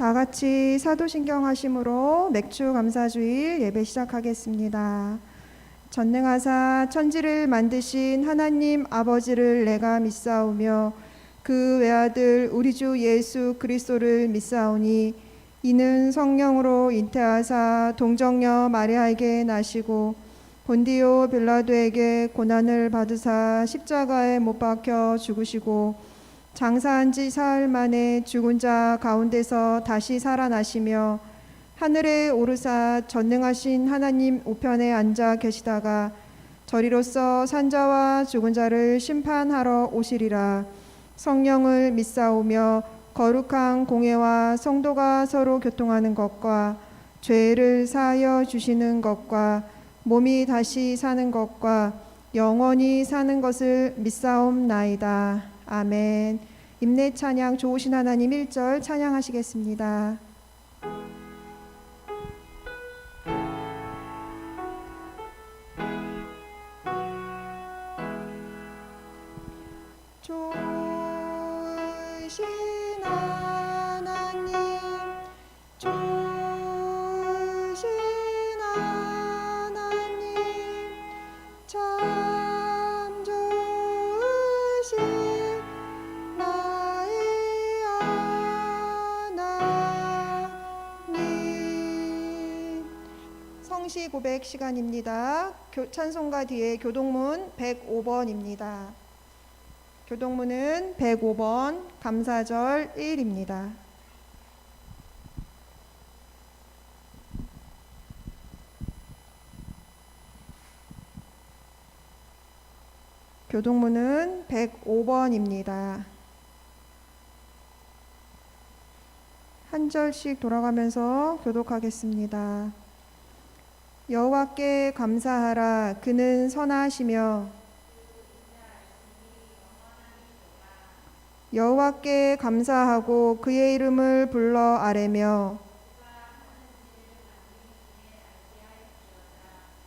다 같이 사도신경 하심으로 맥주 감사주일 예배 시작하겠습니다. 전능하사 천지를 만드신 하나님 아버지를 내가 믿사오며 그 외아들 우리 주 예수 그리스도를 믿사오니 이는 성령으로 잉태하사 동정녀 마리아에게 나시고 본디오 빌라도에게 고난을 받으사 십자가에 못 박혀 죽으시고 장사한 지 사흘 만에 죽은 자 가운데서 다시 살아나시며 하늘에 오르사 전능하신 하나님 우편에 앉아 계시다가 저리로서 산자와 죽은 자를 심판하러 오시리라. 성령을 믿사오며 거룩한 공회와 성도가 서로 교통하는 것과 죄를 사하여 주시는 것과 몸이 다시 사는 것과 영원히 사는 것을 믿사옵나이다. 아멘. 임내 찬양 좋으신 하나님 1절 찬양하시겠습니다. 좋으신 하나님 좋으신 하나님 참 좋으신 나의 하나님. 성시 고백 시간입니다. 찬송가 뒤에 교동문 105번입니다. 교동문은 105번 감사절 1입니다. 교동문은 105번입니다. 한 절씩 돌아가면서 교독하겠습니다. 여호와께 감사하라. 그는 선하시며 여호와께 감사하고 그의 이름을 불러 아뢰며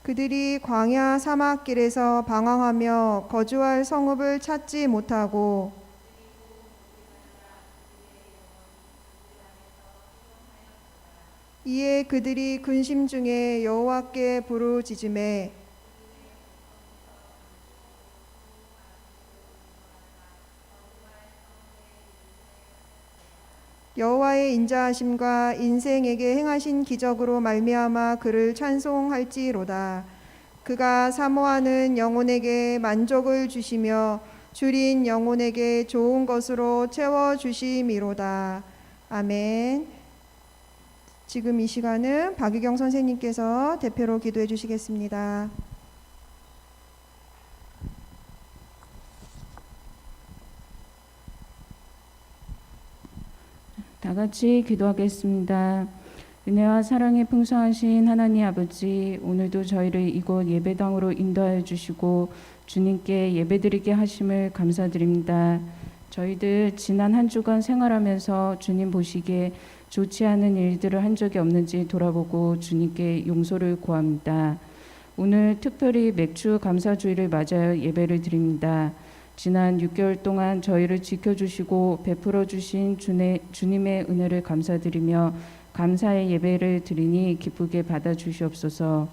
그들이 광야 사막길에서 방황하며 거주할 성읍을 찾지 못하고 이에 그들이 근심 중에 여호와께 부르짖으매 여호와의 인자하심과 인생에게 행하신 기적으로 말미암아 그를 찬송할지로다. 그가 사모하는 영혼에게 만족을 주시며 줄인 영혼에게 좋은 것으로 채워주심이로다. 아멘. 지금 이 시간은 박유경 선생님께서 대표로 기도해 주시겠습니다. 다 같이 기도하겠습니다. 은혜와 사랑에 풍성하신 하나님 아버지, 오늘도 저희를 이곳 예배당으로 인도하여 주시고 주님께 예배드리게 하심을 감사드립니다. 저희들 지난 한 주간 생활하면서 주님 보시기에 좋지 않은 일들을 한 적이 없는지 돌아보고 주님께 용서를 구합니다. 오늘 특별히 맥주 감사주일을 맞아요 예배를 드립니다. 지난 6개월 동안 저희를 지켜주시고 베풀어 주신 주님의 은혜를 감사드리며 감사의 예배를 드리니 기쁘게 받아주시옵소서.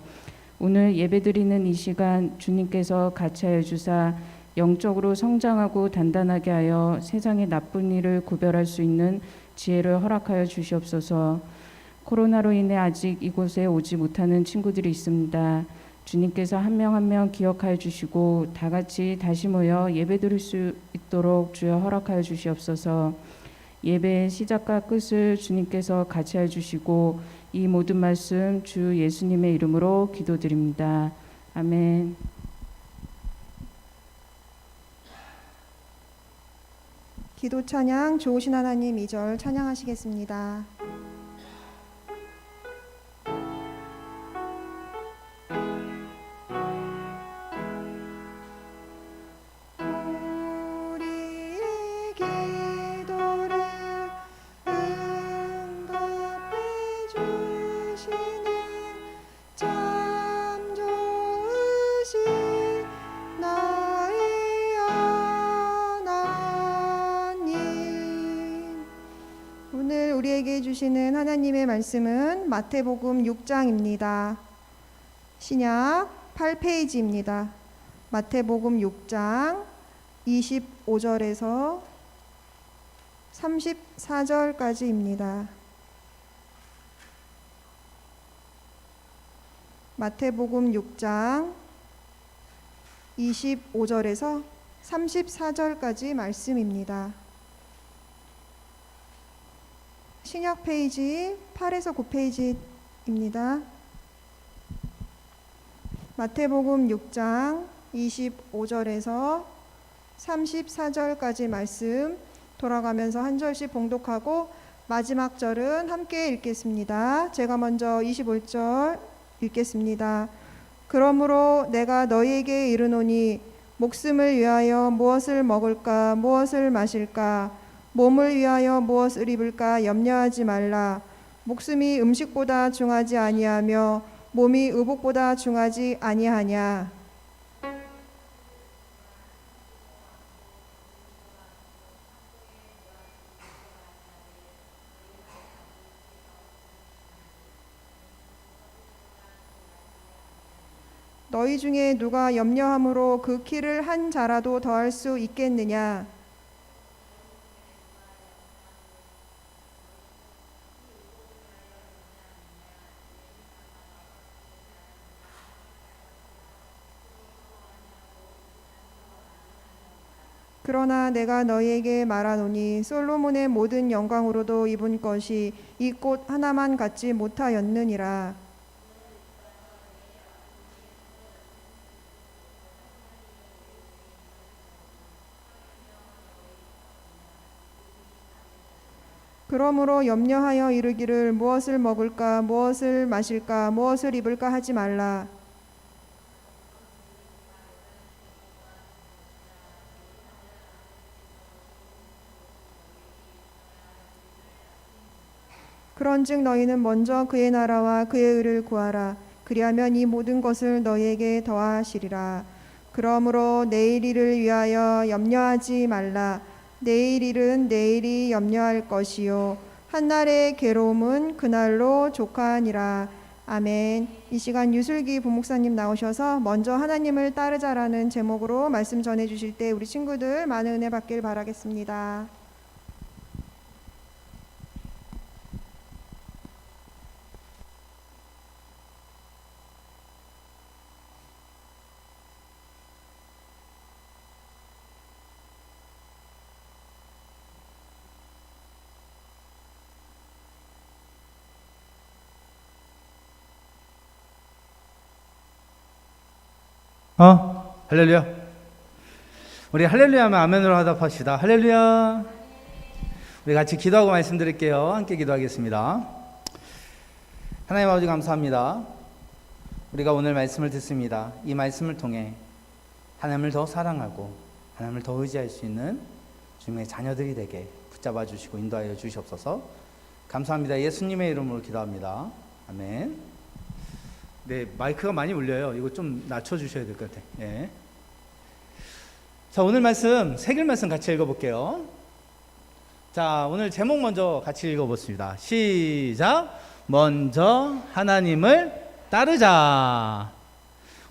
오늘 예배드리는 이 시간 주님께서 같이 하여 주사 영적으로 성장하고 단단하게 하여 세상의 나쁜 일을 구별할 수 있는 지혜를 허락하여 주시옵소서. 코로나로 인해 아직 이곳에 오지 못하는 친구들이 있습니다. 주님께서 한 명 한 명 기억하여 주시고 다 같이 다시 모여 예배드릴 수 있도록 주여 허락하여 주시옵소서. 예배의 시작과 끝을 주님께서 같이 하여 주시고 이 모든 말씀 주 예수님의 이름으로 기도드립니다. 아멘. 기도 찬양 좋으신 하나님 2절 찬양하시겠습니다. 오늘 우리에게 주시는 하나님의 말씀은 마태복음 6장입니다. 신약 8페이지입니다. 마태복음 6장 25절에서 34절까지입니다. 마태복음 6장 25절에서 34절까지 말씀입니다. 신약 페이지 8에서 9페이지입니다. 마태복음 6장 25절에서 34절까지 말씀 돌아가면서 한 절씩 봉독하고 마지막 절은 함께 읽겠습니다. 제가 먼저 25절 읽겠습니다. 그러므로 내가 너희에게 이르노니 목숨을 위하여 무엇을 먹을까 무엇을 마실까 몸을 위하여 무엇을 입을까 염려하지 말라. 목숨이 음식보다 중하지 아니하며 몸이 의복보다 중하지 아니하냐. 너희 중에 누가 염려함으로 그 키를 한 자라도 더할 수 있겠느냐. 그러나 내가 너희에게 말하노니 솔로몬의 모든 영광으로도 입은 것이 이 꽃 하나만 갖지 못하였느니라. 그러므로 염려하여 이르기를 무엇을 먹을까 무엇을 마실까 무엇을 입을까 하지 말라. 그런즉 너희는 먼저 그의 나라와 그의 의를 구하라. 그리하면 이 모든 것을 너희에게 더하시리라. 그러므로 내일 일을 위하여 염려하지 말라. 내일 일은 내일이 염려할 것이요 한날의 괴로움은 그날로 족하니라. 아멘. 이 시간 유슬기 부목사님 나오셔서 먼저 하나님을 따르자라는 제목으로 말씀 전해주실 때 우리 친구들 많은 은혜 받길 바라겠습니다. 할렐루야. 우리 할렐루야 하면 아멘으로 화답합시다. 할렐루야. 우리 같이 기도하고 말씀드릴게요. 함께 기도하겠습니다. 하나님 아버지 감사합니다. 우리가 오늘 말씀을 듣습니다. 이 말씀을 통해 하나님을 더 사랑하고 하나님을 더 의지할 수 있는 주님의 자녀들이 되게 붙잡아 주시고 인도하여 주시옵소서. 감사합니다. 예수님의 이름으로 기도합니다. 아멘. 네, 마이크가 많이 울려요. 이거 좀 낮춰주셔야 될 것 같아요. 예. 자, 오늘 말씀, 세길 말씀 같이 읽어볼게요. 자, 오늘 제목 먼저 같이 읽어보겠습니다. 시작! 먼저 하나님을 따르자.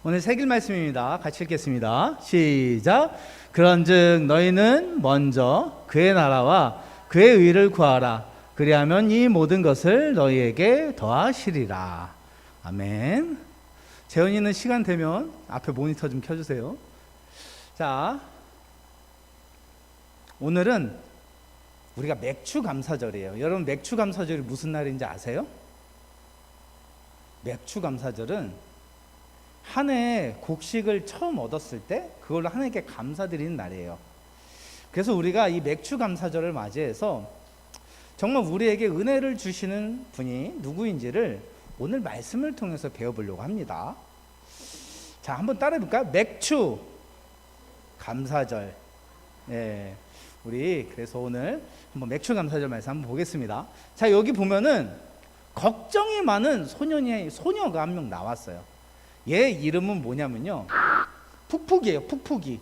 오늘 세길 말씀입니다. 같이 읽겠습니다. 시작! 그런즉 너희는 먼저 그의 나라와 그의 의를 구하라. 그리하면 이 모든 것을 너희에게 더하시리라. 아멘. 재현이는 시간 되면 앞에 모니터 좀 켜주세요. 자, 오늘은 우리가 맥주 감사절이에요. 여러분 맥주 감사절이 무슨 날인지 아세요? 맥주 감사절은 한 해 곡식을 처음 얻었을 때 그걸로 하나님께 감사드리는 날이에요. 그래서 우리가 이 맥주 감사절을 맞이해서 정말 우리에게 은혜를 주시는 분이 누구인지를 오늘 말씀을 통해서 배워보려고 합니다. 자, 한번 따라해볼까요? 맥주 감사절. 네, 우리 그래서 오늘 한번 맥주 감사절 말씀 한번 보겠습니다. 자, 여기 보면은 걱정이 많은 소녀가 한 명 나왔어요. 얘 이름은 뭐냐면요, 푹푹이에요. 푹푹이.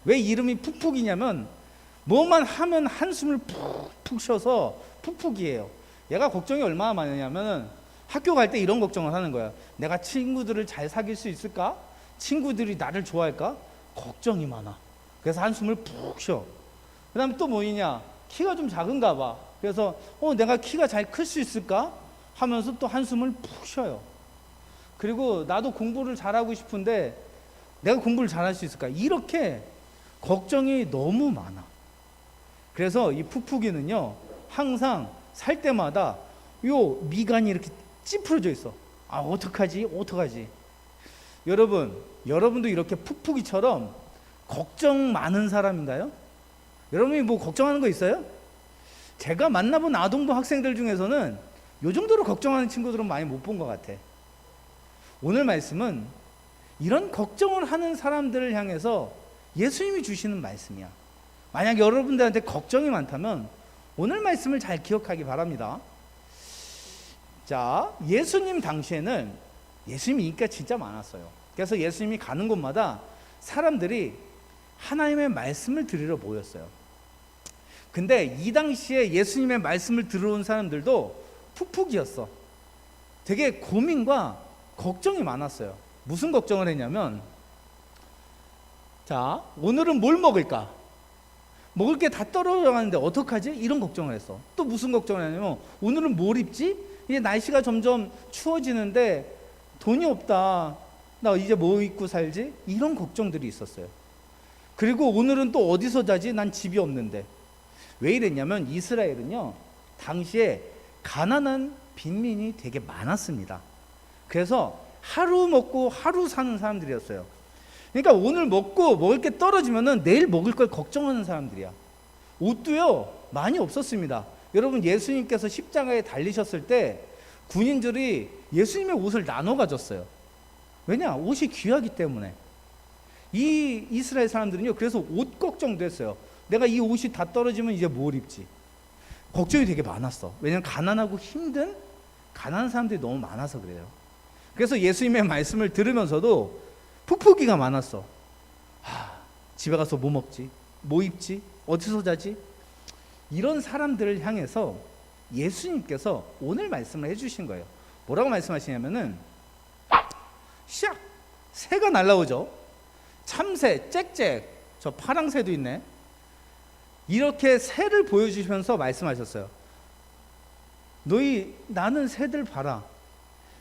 왜 이름이 푹푹이냐면 뭐만 하면 한숨을 푹푹 쉬어서 푹푹이에요. 얘가 걱정이 얼마나 많으냐면은 학교 갈 때 이런 걱정을 하는 거야. 내가 친구들을 잘 사귈 수 있을까? 친구들이 나를 좋아할까? 걱정이 많아. 그래서 한숨을 푹 쉬어. 그 다음에 또 뭐냐? 키가 좀 작은가 봐. 그래서 내가 키가 잘 클 수 있을까? 하면서 또 한숨을 푹 쉬어요. 그리고 나도 공부를 잘하고 싶은데 내가 공부를 잘할 수 있을까? 이렇게 걱정이 너무 많아. 그래서 이 푹푹이는요, 항상 살 때마다 요 미간이 이렇게 찌푸려져 있어. 아, 어떡하지? 어떡하지? 여러분도 이렇게 푹푹이처럼 걱정 많은 사람인가요? 여러분이 뭐 걱정하는 거 있어요? 제가 만나본 아동부 학생들 중에서는 요 정도로 걱정하는 친구들은 많이 못 본 것 같아. 오늘 말씀은 이런 걱정을 하는 사람들을 향해서 예수님이 주시는 말씀이야. 만약 여러분들한테 걱정이 많다면 오늘 말씀을 잘 기억하기 바랍니다. 자, 예수님 당시에는 예수님이 인기가 진짜 많았어요. 그래서 예수님이 가는 곳마다 사람들이 하나님의 말씀을 들으러 모였어요. 근데 이 당시에 예수님의 말씀을 들어온 사람들도 푹푹이었어. 되게 고민과 걱정이 많았어요. 무슨 걱정을 했냐면, 자, 오늘은 뭘 먹을까? 먹을 게 다 떨어져 가는데 어떡하지? 이런 걱정을 했어. 또 무슨 걱정을 했냐면, 오늘은 뭘 입지? 이제 날씨가 점점 추워지는데 돈이 없다. 나 이제 뭐 입고 살지? 이런 걱정들이 있었어요. 그리고 오늘은 또 어디서 자지? 난 집이 없는데. 왜 이랬냐면 이스라엘은요, 당시에 가난한 빈민이 되게 많았습니다. 그래서 하루 먹고 하루 사는 사람들이었어요. 그러니까 오늘 먹고 먹을 게 떨어지면은 내일 먹을 걸 걱정하는 사람들이야. 옷도요, 많이 없었습니다. 여러분, 예수님께서 십자가에 달리셨을 때 군인들이 예수님의 옷을 나눠 가졌어요. 왜냐? 옷이 귀하기 때문에. 이 이스라엘 사람들은요, 그래서 옷 걱정도 했어요. 내가 이 옷이 다 떨어지면 이제 뭘 입지? 걱정이 되게 많았어. 왜냐면 가난하고 힘든 가난한 사람들이 너무 많아서 그래요. 그래서 예수님의 말씀을 들으면서도 푹푹이가 많았어. 집에 가서 뭐 먹지? 뭐 입지? 어디서 자지? 이런 사람들을 향해서 예수님께서 오늘 말씀을 해주신 거예요. 뭐라고 말씀하시냐면은, 샥! 새가 날라오죠. 참새, 짹짹. 저 파랑새도 있네. 이렇게 새를 보여주시면서 말씀하셨어요. 나는 새들 봐라.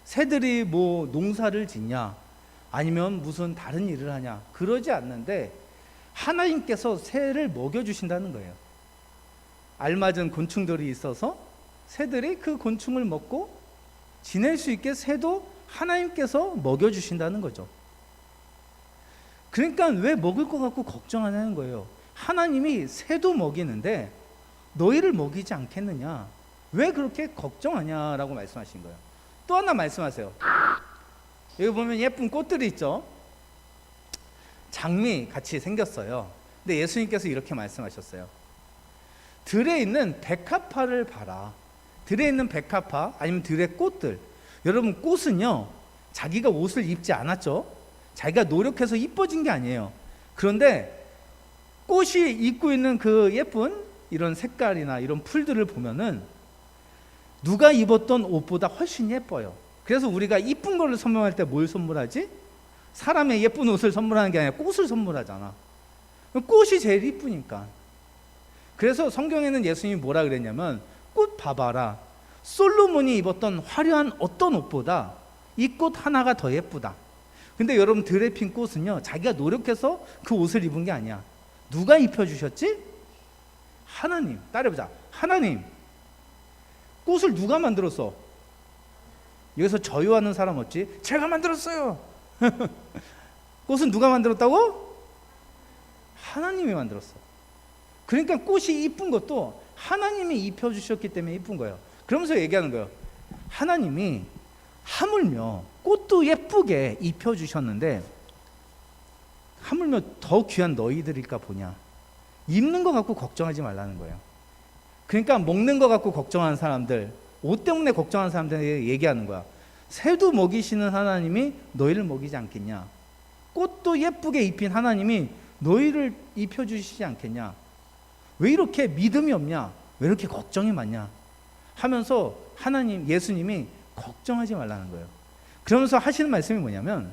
새들이 뭐 농사를 짓냐, 아니면 무슨 다른 일을 하냐, 그러지 않는데 하나님께서 새를 먹여주신다는 거예요. 알맞은 곤충들이 있어서 새들이 그 곤충을 먹고 지낼 수 있게 새도 하나님께서 먹여주신다는 거죠. 그러니까 왜 먹을 것 갖고 걱정하냐는 거예요. 하나님이 새도 먹이는데 너희를 먹이지 않겠느냐, 왜 그렇게 걱정하냐라고 말씀하신 거예요. 또 하나 말씀하세요. 여기 보면 예쁜 꽃들이 있죠. 장미 같이 생겼어요. 근데 예수님께서 이렇게 말씀하셨어요. 들에 있는 백합화를 봐라. 들에 있는 백합화, 아니면 들의 꽃들. 여러분, 꽃은요, 자기가 옷을 입지 않았죠. 자기가 노력해서 이뻐진 게 아니에요. 그런데 꽃이 입고 있는 그 예쁜 이런 색깔이나 이런 풀들을 보면은 누가 입었던 옷보다 훨씬 예뻐요. 그래서 우리가 이쁜 거를 선물할 때 뭘 선물하지? 사람의 예쁜 옷을 선물하는 게 아니라 꽃을 선물하잖아. 꽃이 제일 이쁘니까. 그래서 성경에는 예수님이 뭐라 그랬냐면, 꽃 봐봐라. 솔로몬이 입었던 화려한 어떤 옷보다 이 꽃 하나가 더 예쁘다. 근데 여러분, 들에 핀 꽃은요, 자기가 노력해서 그 옷을 입은 게 아니야. 누가 입혀주셨지? 하나님. 따라해보자. 하나님. 꽃을 누가 만들었어? 여기서 저유하는 사람 없지? 제가 만들었어요. 꽃은 누가 만들었다고? 하나님이 만들었어. 그러니까 꽃이 이쁜 것도 하나님이 입혀주셨기 때문에 이쁜 거예요. 그러면서 얘기하는 거예요. 하나님이 하물며 꽃도 예쁘게 입혀주셨는데 하물며 더 귀한 너희들일까 보냐. 입는 거 갖고 걱정하지 말라는 거예요. 그러니까 먹는 거 갖고 걱정하는 사람들, 옷 때문에 걱정하는 사람들에게 얘기하는 거야. 새도 먹이시는 하나님이 너희를 먹이지 않겠냐. 꽃도 예쁘게 입힌 하나님이 너희를 입혀주시지 않겠냐. 왜 이렇게 믿음이 없냐? 왜 이렇게 걱정이 많냐? 하면서 예수님이 걱정하지 말라는 거예요. 그러면서 하시는 말씀이 뭐냐면,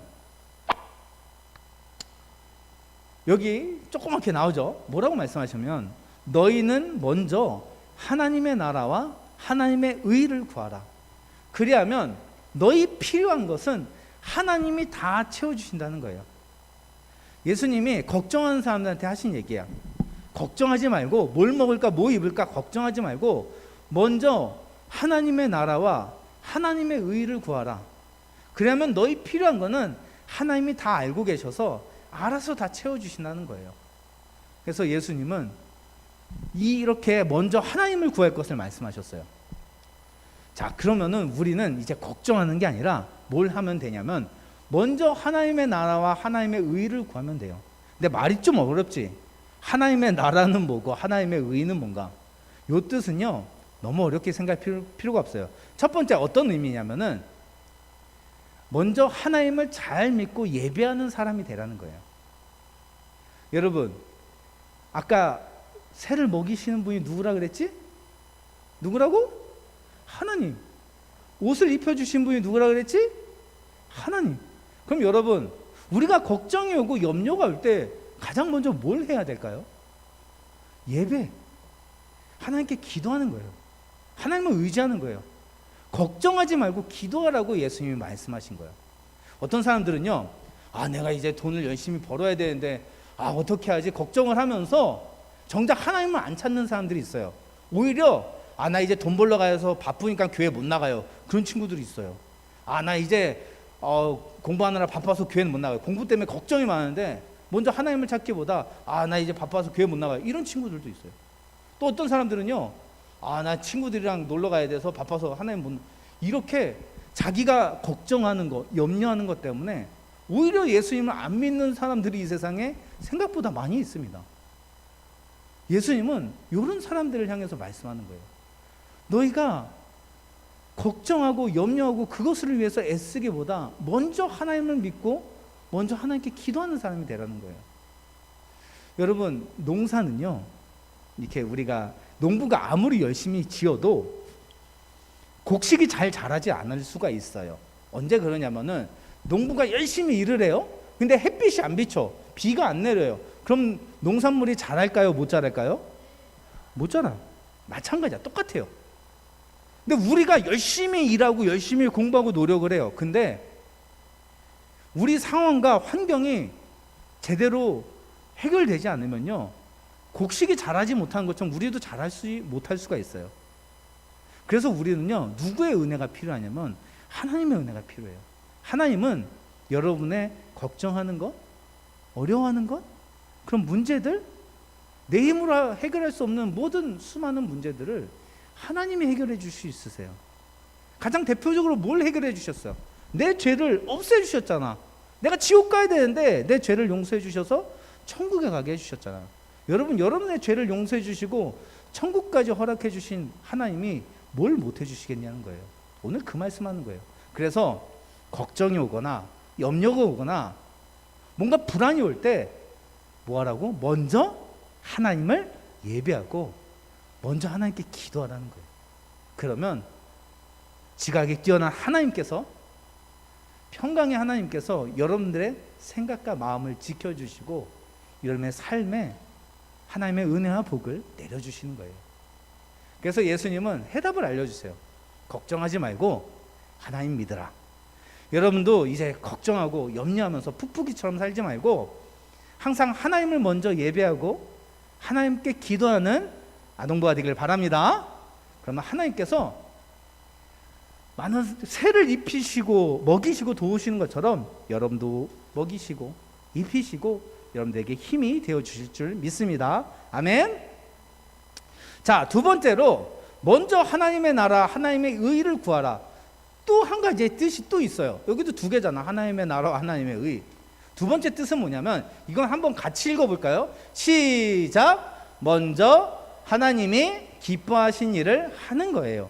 여기 조그맣게 나오죠. 뭐라고 말씀하시면, 너희는 먼저 하나님의 나라와 하나님의 의를 구하라. 그리하면 너희 필요한 것은 하나님이 다 채워주신다는 거예요. 예수님이 걱정하는 사람들한테 하신 얘기야. 걱정하지 말고, 뭘 먹을까 뭐 입을까 걱정하지 말고 먼저 하나님의 나라와 하나님의 의를 구하라. 그러면 너희 필요한 거는 하나님이 다 알고 계셔서 알아서 다 채워주신다는 거예요. 그래서 예수님은 이렇게 먼저 하나님을 구할 것을 말씀하셨어요. 자, 그러면은 우리는 이제 걱정하는 게 아니라 뭘 하면 되냐면, 먼저 하나님의 나라와 하나님의 의를 구하면 돼요. 근데 말이 좀 어렵지. 하나님의 나라는 뭐고 하나님의 의는 뭔가? 요 뜻은요, 너무 어렵게 생각할 필요가 없어요. 첫 번째 어떤 의미냐면은, 먼저 하나님을 잘 믿고 예배하는 사람이 되라는 거예요. 여러분, 아까 새를 먹이시는 분이 누구라 그랬지? 누구라고? 하나님. 옷을 입혀주신 분이 누구라 그랬지? 하나님. 그럼 여러분, 우리가 걱정이 오고 염려가 올 때 가장 먼저 뭘 해야 될까요? 예배. 하나님께 기도하는 거예요. 하나님을 의지하는 거예요. 걱정하지 말고 기도하라고 예수님이 말씀하신 거예요. 어떤 사람들은요, 내가 이제 돈을 열심히 벌어야 되는데 어떻게 하지? 걱정을 하면서 정작 하나님을 안 찾는 사람들이 있어요. 오히려 나 이제 돈 벌러 가서 바쁘니까 교회 못 나가요. 그런 친구들이 있어요. 나 이제 공부하느라 바빠서 교회는 못 나가요. 공부 때문에 걱정이 많은데 먼저 하나님을 찾기보다 나 이제 바빠서 교회 못 나가요. 이런 친구들도 있어요. 또 어떤 사람들은요, 나 친구들이랑 놀러 가야 돼서 바빠서 하나님 못, 이렇게 자기가 걱정하는 것, 염려하는 것 때문에 오히려 예수님을 안 믿는 사람들이 이 세상에 생각보다 많이 있습니다. 예수님은 이런 사람들을 향해서 말씀하는 거예요. 너희가 걱정하고 염려하고 그것을 위해서 애쓰기보다 먼저 하나님을 믿고 먼저 하나님께 기도하는 사람이 되라는 거예요. 여러분, 농사는요, 이렇게 우리가 농부가 아무리 열심히 지어도 곡식이 잘 자라지 않을 수가 있어요. 언제 그러냐면은, 농부가 열심히 일을 해요. 근데 햇빛이 안 비쳐, 비가 안 내려요. 그럼 농산물이 자랄까요? 못 자랄까요? 못 자라. 마찬가지야. 똑같아요. 근데 우리가 열심히 일하고 열심히 공부하고 노력을 해요. 근데 우리 상황과 환경이 제대로 해결되지 않으면요, 곡식이 자라지 못하는 것처럼 우리도 못할 수가 있어요. 그래서 우리는요, 누구의 은혜가 필요하냐면 하나님의 은혜가 필요해요. 하나님은 여러분의 걱정하는 것, 어려워하는 것, 그런 문제들, 내 힘으로 해결할 수 없는 모든 수많은 문제들을 하나님이 해결해 줄 수 있으세요. 가장 대표적으로 뭘 해결해 주셨어요? 내 죄를 없애 주셨잖아. 내가 지옥 가야 되는데 내 죄를 용서해 주셔서 천국에 가게 해주셨잖아. 여러분, 여러분의 죄를 용서해 주시고 천국까지 허락해 주신 하나님이 뭘 못 해주시겠냐는 거예요. 오늘 그 말씀하는 거예요. 그래서 걱정이 오거나 염려가 오거나 뭔가 불안이 올 때 뭐 하라고? 먼저 하나님을 예배하고 먼저 하나님께 기도하라는 거예요. 그러면 지각에 뛰어난 하나님께서, 평강의 하나님께서 여러분들의 생각과 마음을 지켜주시고 여러분의 삶에 하나님의 은혜와 복을 내려주시는 거예요. 그래서 예수님은 해답을 알려주세요. 걱정하지 말고 하나님 믿으라. 여러분도 이제 걱정하고 염려하면서 풋풋이처럼 살지 말고 항상 하나님을 먼저 예배하고 하나님께 기도하는 아동부가 되길 바랍니다. 그러면 하나님께서 많은 새를 입히시고 먹이시고 도우시는 것처럼 여러분도 먹이시고 입히시고 여러분들에게 힘이 되어 주실 줄 믿습니다. 아멘. 자, 두 번째로 먼저 하나님의 나라, 하나님의 의를 구하라. 또 한 가지의 뜻이 또 있어요. 여기도 두 개잖아. 하나님의 나라와 하나님의 의. 두 번째 뜻은 뭐냐면, 이건 한번 같이 읽어볼까요? 시작. 먼저 하나님이 기뻐하신 일을 하는 거예요.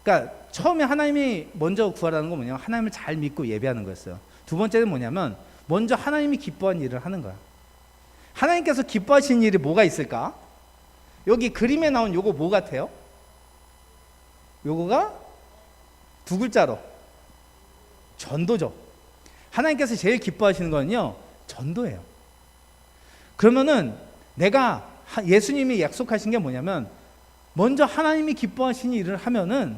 그러니까 처음에 하나님이 먼저 구하라는 건 뭐냐면 하나님을 잘 믿고 예배하는 거였어요. 두 번째는 뭐냐면 먼저 하나님이 기뻐한 일을 하는 거야. 하나님께서 기뻐하신 일이 뭐가 있을까? 여기 그림에 나온 요거 뭐 같아요? 요거가 두 글자로 전도죠. 하나님께서 제일 기뻐하시는 거는요, 전도예요. 그러면은 내가 예수님이 약속하신 게 뭐냐면, 먼저 하나님이 기뻐하시는 일을 하면은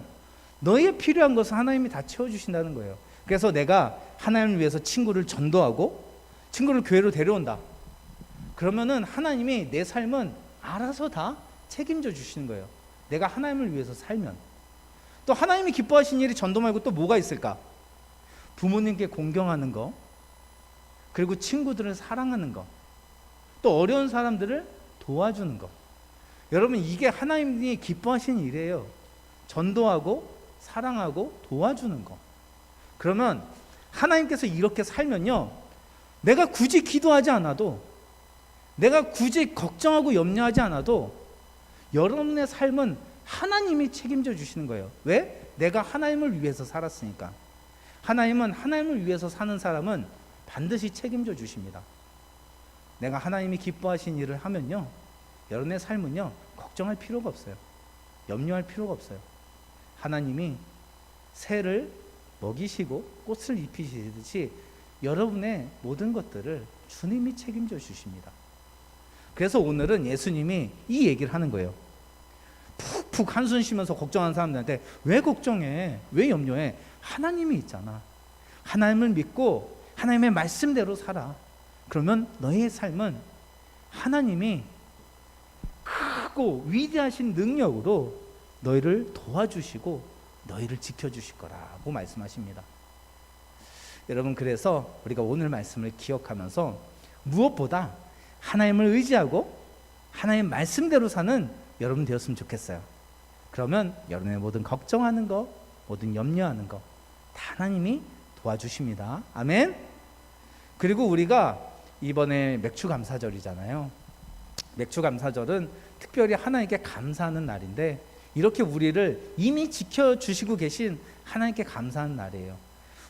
너의 필요한 것을 하나님이 다 채워주신다는 거예요. 그래서 내가 하나님을 위해서 친구를 전도하고 친구를 교회로 데려온다. 그러면은 하나님이 내 삶은 알아서 다 책임져 주시는 거예요. 내가 하나님을 위해서 살면. 또 하나님이 기뻐하시는 일이 전도 말고 또 뭐가 있을까? 부모님께 공경하는 거, 그리고 친구들을 사랑하는 거, 또 어려운 사람들을 도와주는 거. 여러분, 이게 하나님이 기뻐하시는 일이에요. 전도하고 사랑하고 도와주는 거. 그러면 하나님께서 이렇게 살면요, 내가 굳이 기도하지 않아도, 내가 굳이 걱정하고 염려하지 않아도 여러분의 삶은 하나님이 책임져 주시는 거예요. 왜? 내가 하나님을 위해서 살았으니까. 하나님은 하나님을 위해서 사는 사람은 반드시 책임져 주십니다. 내가 하나님이 기뻐하신 일을 하면요, 여러분의 삶은요, 걱정할 필요가 없어요. 염려할 필요가 없어요. 하나님이 새를 먹이시고 꽃을 입히시듯이 여러분의 모든 것들을 주님이 책임져 주십니다. 그래서 오늘은 예수님이 이 얘기를 하는 거예요. 푹푹 한숨 쉬면서 걱정하는 사람들한테, 왜 걱정해? 왜 염려해? 하나님이 있잖아. 하나님을 믿고 하나님의 말씀대로 살아. 그러면 너의 삶은 하나님이 크고 위대하신 능력으로 너희를 도와주시고 너희를 지켜주실 거라고 말씀하십니다. 여러분, 그래서 우리가 오늘 말씀을 기억하면서 무엇보다 하나님을 의지하고 하나님 말씀대로 사는 여러분 되었으면 좋겠어요. 그러면 여러분의 모든 걱정하는 거, 모든 염려하는 거 다 하나님이 도와주십니다. 아멘. 그리고 우리가 이번에 맥주감사절이잖아요. 맥주감사절은 특별히 하나님께 감사하는 날인데, 이렇게 우리를 이미 지켜주시고 계신 하나님께 감사하는 날이에요.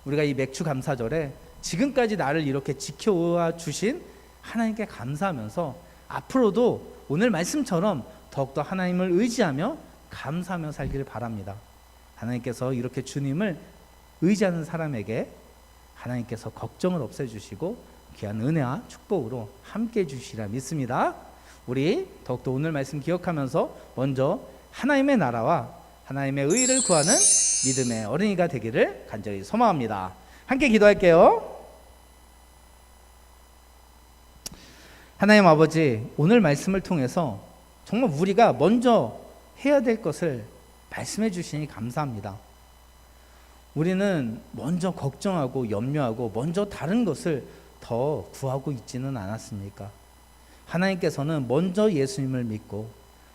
우리가 이 맥주감사절에 지금까지 나를 이렇게 지켜와 주신 하나님께 감사하면서 앞으로도 오늘 말씀처럼 더욱더 하나님을 의지하며 감사하며 살기를 바랍니다. 하나님께서 이렇게 주님을 의지하는 사람에게 하나님께서 걱정을 없애주시고 귀한 은혜와 축복으로 함께 해주시리라 믿습니다. 우리 더욱더 오늘 말씀 기억하면서 먼저 하나님의 나라와 하나님의 의를 구하는 믿음의 어린이가 되기를 간절히 소망합니다. 함께 기도할게요. 하나님 아버지, 오늘 말씀을 통해서 정말 우리가 먼저 해야 될 것을 말씀해 주시니 감사합니다. 우리는 먼저 걱정하고 염려하고 먼저 다른 것을 더 구하고 있지는 않았습니까? 하나님께서는 먼저 예수님을 믿고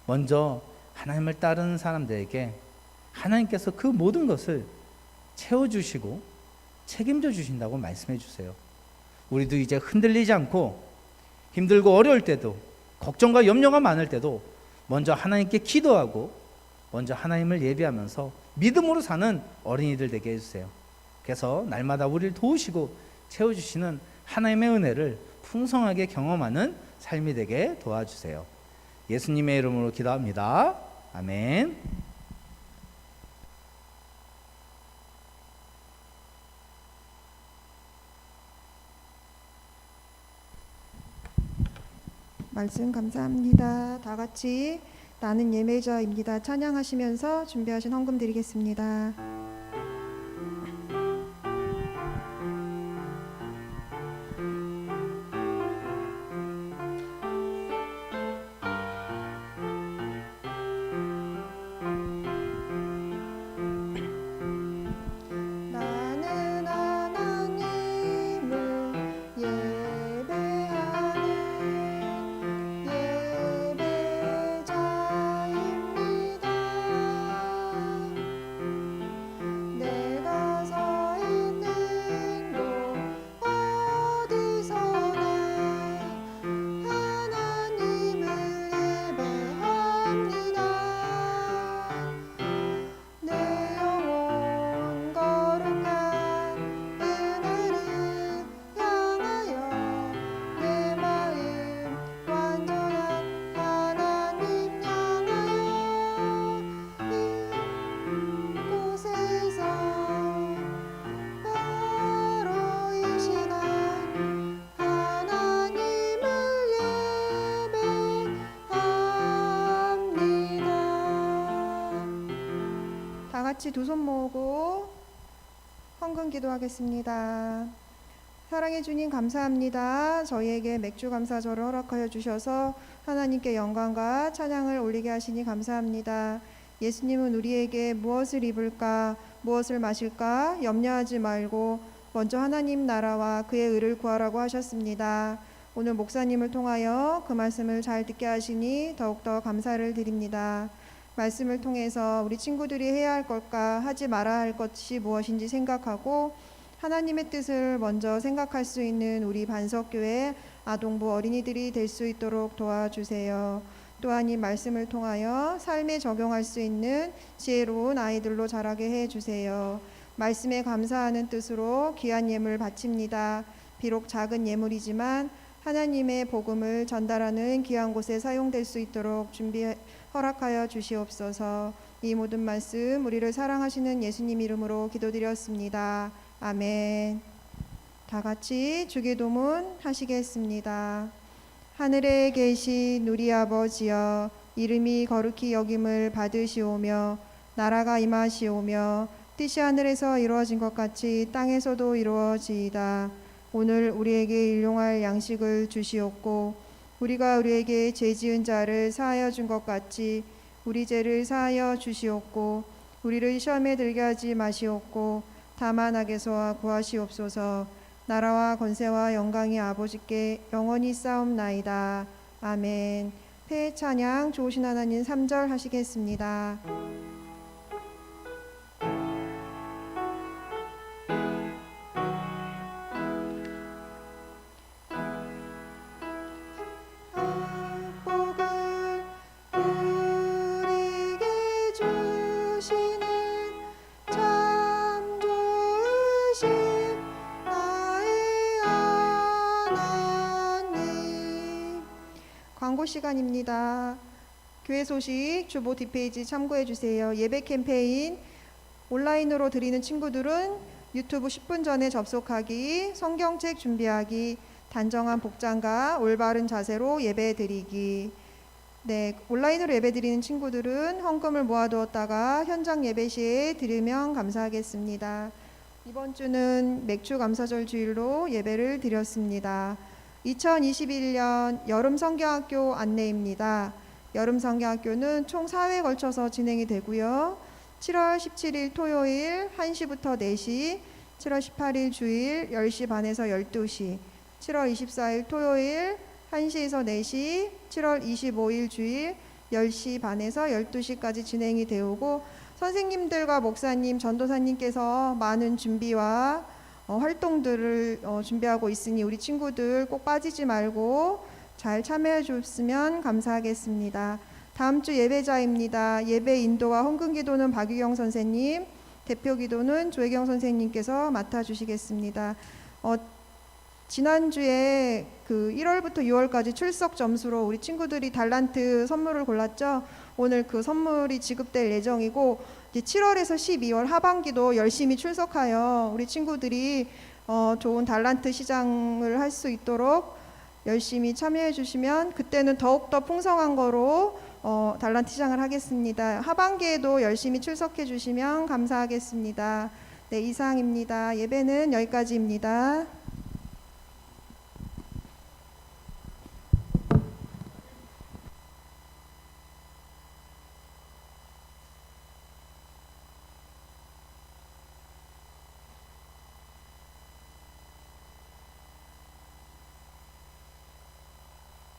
먼저 하나님을 따르는 사람들에게 하나님께서 그 모든 것을 채워주시고 책임져 주신다고 말씀해 주세요. 우리도 이제 흔들리지 않고 힘들고 어려울 때도, 걱정과 염려가 많을 때도 먼저 하나님께 기도하고 먼저 하나님을 예배하면서 믿음으로 사는 어린이들 되게 해주세요. 그래서 날마다 우리를 도우시고 채워주시는 하나님의 은혜를 풍성하게 경험하는 삶이 되게 도와주세요. 예수님의 이름으로 기도합니다. 아멘. 말씀 감사합니다. 다 같이 나는 예매자입니다 찬양하시면서 준비하신 헌금 드리겠습니다. 나는 하나님을 예배하는 예배자입니다. 같이 두 손 모으고 헌금 기도하겠습니다. 사랑해 주님 감사합니다. 저희에게 맥주 감사절을 허락하여 주셔서 하나님께 영광과 찬양을 올리게 하시니 감사합니다. 예수님은 우리에게 무엇을 입을까, 무엇을 마실까 염려하지 말고 먼저 하나님 나라와 그의 의를 구하라고 하셨습니다. 오늘 목사님을 통하여 그 말씀을 잘 듣게 하시니 더욱더 감사를 드립니다. 말씀을 통해서 우리 친구들이 해야 할 것과 하지 말아야 할 것이 무엇인지 생각하고 하나님의 뜻을 먼저 생각할 수 있는 우리 반석교회 아동부 어린이들이 될 수 있도록 도와주세요. 또한 이 말씀을 통하여 삶에 적용할 수 있는 지혜로운 아이들로 자라게 해주세요. 말씀에 감사하는 뜻으로 귀한 예물 바칩니다. 비록 작은 예물이지만 하나님의 복음을 전달하는 귀한 곳에 사용될 수 있도록 허락하여 주시옵소서. 이 모든 말씀 우리를 사랑하시는 예수님 이름으로 기도드렸습니다. 아멘. 다 같이 주기도문 하시겠습니다. 하늘에 계신 우리 아버지여, 이름이 거룩히 여김을 받으시오며 나라가 임하시오며 뜻이 하늘에서 이루어진 것 같이 땅에서도 이루어지이다. 오늘 우리에게 일용할 양식을 주시옵고 우리가 우리에게 죄 지은 자를 사하여 준 것 같이 우리 죄를 사하여 주시옵고 우리를 시험에 들게 하지 마시옵고 다만 악에서 구하시옵소서. 나라와 권세와 영광이 아버지께 영원히 싸움나이다. 아멘. 새 찬양 좋으신 하나님 3절 하시겠습니다. 광고 시간입니다. 교회 소식 주보 뒷페이지 참고해 주세요. 예배 캠페인 온라인으로 드리는 친구들은 유튜브 10분 전에 접속하기, 성경책 준비하기, 단정한 복장과 올바른 자세로 예배 드리기. 네, 온라인으로 예배 드리는 친구들은 헌금을 모아두었다가 현장 예배 시에 드리면 감사하겠습니다. 이번 주는 맥주 감사절 주일로 예배를 드렸습니다. 2021년 여름 성경학교 안내입니다. 여름 성경학교는 총 4회에 걸쳐서 진행이 되고요. 7월 17일 토요일 1시부터 4시, 7월 18일 주일 10시 반에서 12시, 7월 24일 토요일 1시에서 4시, 7월 25일 주일 10시 반에서 12시까지 진행이 되고 선생님들과 목사님, 전도사님께서 많은 준비와 활동들을 준비하고 있으니 우리 친구들 꼭 빠지지 말고 잘 참여해 주셨으면 감사하겠습니다. 다음 주 예배자입니다. 예배 인도와 헌금 기도는 박유경 선생님, 대표 기도는 조혜경 선생님께서 맡아주시겠습니다. 지난주에 그 1월부터 6월까지 출석 점수로 우리 친구들이 달란트 선물을 골랐죠. 오늘 그 선물이 지급될 예정이고 이제 7월에서 12월 하반기도 열심히 출석하여 우리 친구들이 좋은 달란트 시장을 할 수 있도록 열심히 참여해 주시면 그때는 더욱더 풍성한 거로 달란트 시장을 하겠습니다. 하반기에도 열심히 출석해 주시면 감사하겠습니다. 네, 이상입니다. 예배는 여기까지입니다.